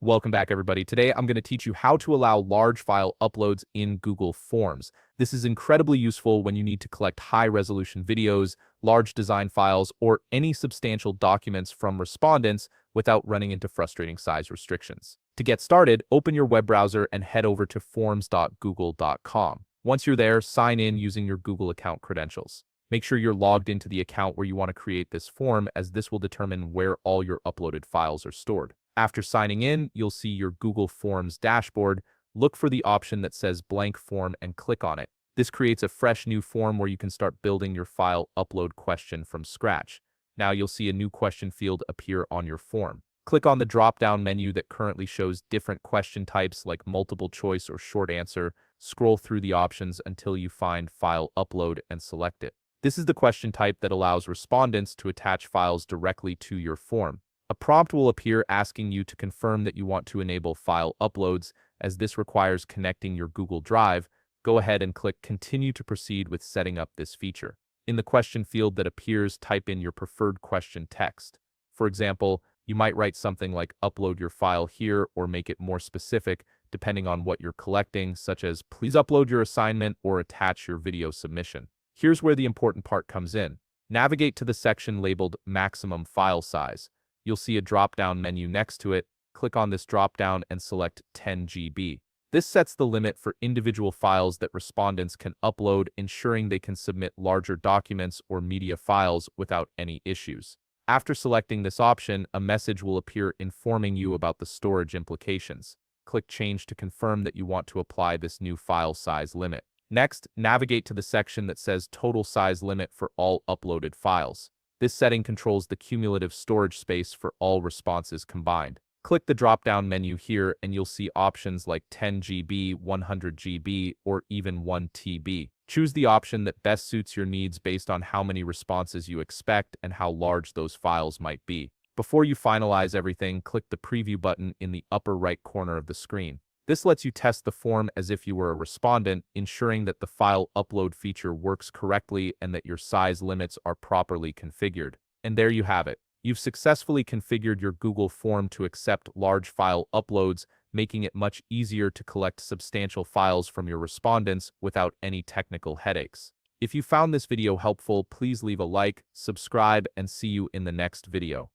Welcome back, everybody. Today, I'm going to teach you how to allow large file uploads in Google Forms. This is incredibly useful when you need to collect high-resolution videos, large design files, or any substantial documents from respondents without running into frustrating size restrictions. To get started, open your web browser and head over to forms.google.com. Once you're there, sign in using your Google account credentials. Make sure you're logged into the account where you want to create this form, as this will determine where all your uploaded files are stored. After signing in, you'll see your Google Forms dashboard. Look for the option that says blank form and click on it. This creates a fresh new form where you can start building your file upload question from scratch. Now you'll see a new question field appear on your form. Click on the drop-down menu that currently shows different question types like multiple choice or short answer. Scroll through the options until you find file upload and select it. This is the question type that allows respondents to attach files directly to your form. A prompt will appear asking you to confirm that you want to enable file uploads, as this requires connecting your Google Drive. Go ahead and click Continue to proceed with setting up this feature. In the question field that appears, type in your preferred question text. For example, you might write something like upload your file here, or make it more specific depending on what you're collecting, such as please upload your assignment or attach your video submission. Here's where the important part comes in. Navigate to the section labeled Maximum File Size. You'll see a drop-down menu next to it. Click on this drop-down and select 10 GB. This sets the limit for individual files that respondents can upload, ensuring they can submit larger documents or media files without any issues. After selecting this option, a message will appear informing you about the storage implications. Click Change to confirm that you want to apply this new file size limit. Next, navigate to the section that says Total Size Limit for all uploaded files. This setting controls the cumulative storage space for all responses combined. Click the drop-down menu here and you'll see options like 10 GB, 100 GB, or even 1 TB. Choose the option that best suits your needs based on how many responses you expect and how large those files might be. Before you finalize everything, click the Preview button in the upper right corner of the screen. This lets you test the form as if you were a respondent, ensuring that the file upload feature works correctly and that your size limits are properly configured. And there you have it. You've successfully configured your Google form to accept large file uploads, making it much easier to collect substantial files from your respondents without any technical headaches. If you found this video helpful, please leave a like, subscribe, and see you in the next video.